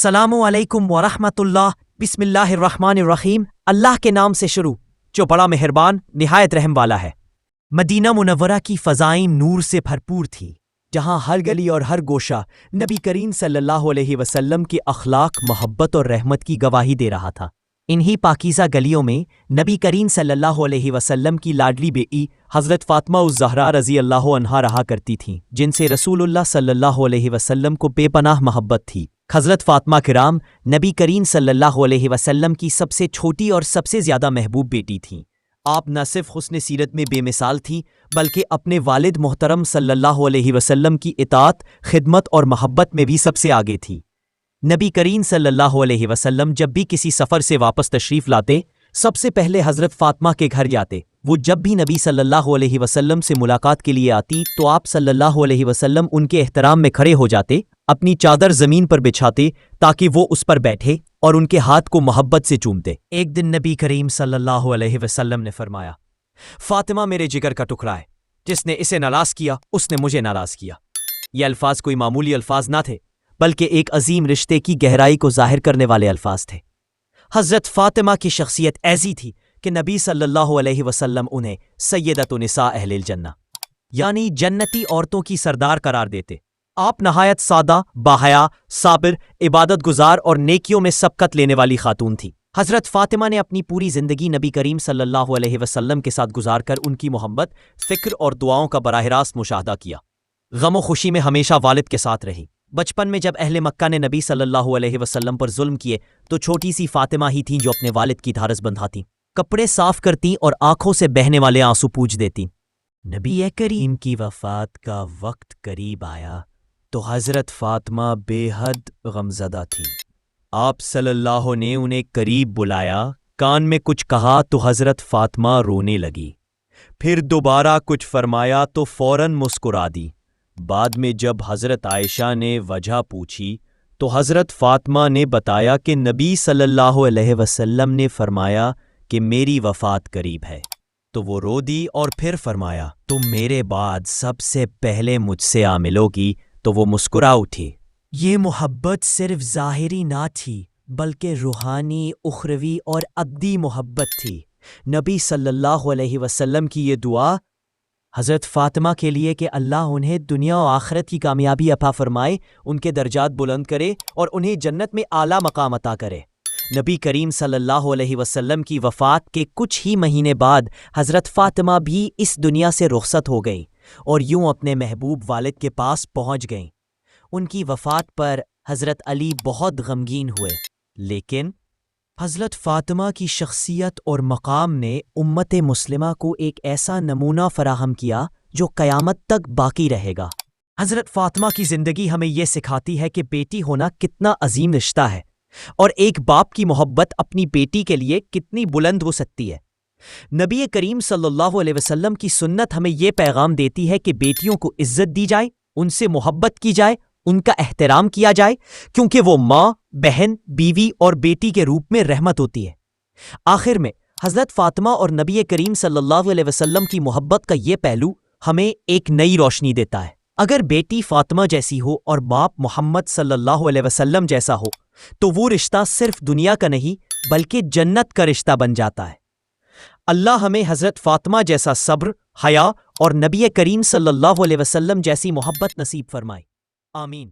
السلام علیکم ورحمۃ اللہ۔ بسم اللہ الرحمن الرحیم۔ اللہ کے نام سے شروع جو بڑا مہربان نہایت رحم والا ہے۔ مدینہ منورہ کی فضائیں نور سے بھرپور تھی، جہاں ہر گلی اور ہر گوشہ نبی کریم صلی اللہ علیہ وسلم کے اخلاق، محبت اور رحمت کی گواہی دے رہا تھا۔ انہی پاکیزہ گلیوں میں نبی کریم صلی اللہ علیہ وسلم کی لاڈلی بیٹی حضرت فاطمہ الزہرا رضی اللہ عنہا رہا کرتی تھیں، جن سے رسول اللہ صلی اللہ علیہ وسلم کو بے پناہ محبت تھی۔ حضرت فاطمہ کرام نبی کریم صلی اللہ علیہ وسلم کی سب سے چھوٹی اور سب سے زیادہ محبوب بیٹی تھیں۔ آپ نہ صرف حسن سیرت میں بے مثال تھیں، بلکہ اپنے والد محترم صلی اللہ علیہ وسلم کی اطاعت، خدمت اور محبت میں بھی سب سے آگے تھی۔ نبی کریم صلی اللہ علیہ وسلم جب بھی کسی سفر سے واپس تشریف لاتے، سب سے پہلے حضرت فاطمہ کے گھر جاتے۔ وہ جب بھی نبی صلی اللہ علیہ وسلم سے ملاقات کے لیے آتی تو آپ صلی اللہ علیہ وسلم ان کے احترام میں کھڑے ہو جاتے، اپنی چادر زمین پر بچھاتے تاکہ وہ اس پر بیٹھے اور ان کے ہاتھ کو محبت سے چومتے۔ ایک دن نبی کریم صلی اللہ علیہ وسلم نے فرمایا، فاطمہ میرے جگر کا ٹکڑا ہے، جس نے اسے ناراض کیا اس نے مجھے ناراض کیا۔ یہ الفاظ کوئی معمولی الفاظ نہ تھے، بلکہ ایک عظیم رشتے کی گہرائی کو ظاہر کرنے والے الفاظ تھے۔ حضرت فاطمہ کی شخصیت ایسی تھی کہ نبی صلی اللہ علیہ وسلم انہیں سیدۃ نساء اہل الجنہ، یعنی جنتی عورتوں کی سردار قرار دیتے۔ آپ نہایت سادہ، باحیا، صابر، عبادت گزار اور نیکیوں میں سبقت لینے والی خاتون تھی۔ حضرت فاطمہ نے اپنی پوری زندگی نبی کریم صلی اللہ علیہ وسلم کے ساتھ گزار کر ان کی محبت، فکر اور دعاؤں کا براہ راست مشاہدہ کیا۔ غم و خوشی میں ہمیشہ والد کے ساتھ رہی۔ بچپن میں جب اہل مکہ نے نبی صلی اللہ علیہ وسلم پر ظلم کیے تو چھوٹی سی فاطمہ ہی تھیں جو اپنے والد کی دھارس بندھاتی، کپڑے صاف کرتی اور آنکھوں سے بہنے والے آنسو پوچھ دیتی۔ نبی کریم کی وفات کا وقت قریب آیا تو حضرت فاطمہ بے حد غمزدہ تھی۔ آپ صلی اللہ نے انہیں قریب بلایا، کان میں کچھ کہا تو حضرت فاطمہ رونے لگی، پھر دوبارہ کچھ فرمایا تو فوراً مسکرا دی۔ بعد میں جب حضرت عائشہ نے وجہ پوچھی تو حضرت فاطمہ نے بتایا کہ نبی صلی اللہ علیہ وسلم نے فرمایا کہ میری وفات قریب ہے، تو وہ رو دی اور پھر فرمایا تم میرے بعد سب سے پہلے مجھ سے آ ملو گی، تو وہ مسکرا اٹھی۔ یہ محبت صرف ظاہری نہ تھی، بلکہ روحانی، اخروی اور ابدی محبت تھی۔ نبی صلی اللہ علیہ وسلم کی یہ دعا حضرت فاطمہ کے لیے کہ اللہ انہیں دنیا و آخرت کی کامیابی عطا فرمائے، ان کے درجات بلند کرے اور انہیں جنت میں اعلیٰ مقام عطا کرے۔ نبی کریم صلی اللہ علیہ وسلم کی وفات کے کچھ ہی مہینے بعد حضرت فاطمہ بھی اس دنیا سے رخصت ہو گئیں اور یوں اپنے محبوب والد کے پاس پہنچ گئیں۔ ان کی وفات پر حضرت علی بہت غمگین ہوئے، لیکن حضرت فاطمہ کی شخصیت اور مقام نے امت مسلمہ کو ایک ایسا نمونہ فراہم کیا جو قیامت تک باقی رہے گا۔ حضرت فاطمہ کی زندگی ہمیں یہ سکھاتی ہے کہ بیٹی ہونا کتنا عظیم رشتہ ہے اور ایک باپ کی محبت اپنی بیٹی کے لیے کتنی بلند ہو سکتی ہے۔ نبی کریم صلی اللہ علیہ وسلم کی سنت ہمیں یہ پیغام دیتی ہے کہ بیٹیوں کو عزت دی جائے، ان سے محبت کی جائے، ان کا احترام کیا جائے، کیونکہ وہ ماں، بہن، بیوی اور بیٹی کے روپ میں رحمت ہوتی ہے۔ آخر میں حضرت فاطمہ اور نبی کریم صلی اللہ علیہ وسلم کی محبت کا یہ پہلو ہمیں ایک نئی روشنی دیتا ہے۔ اگر بیٹی فاطمہ جیسی ہو اور باپ محمد صلی اللہ علیہ وسلم جیسا ہو تو وہ رشتہ صرف دنیا کا نہیں بلکہ جنت کا رشتہ بن جاتا ہے۔ اللہ ہمیں حضرت فاطمہ جیسا صبر، حیا اور نبی کریم صلی اللہ علیہ وسلم جیسی محبت نصیب فرمائے۔ آمین۔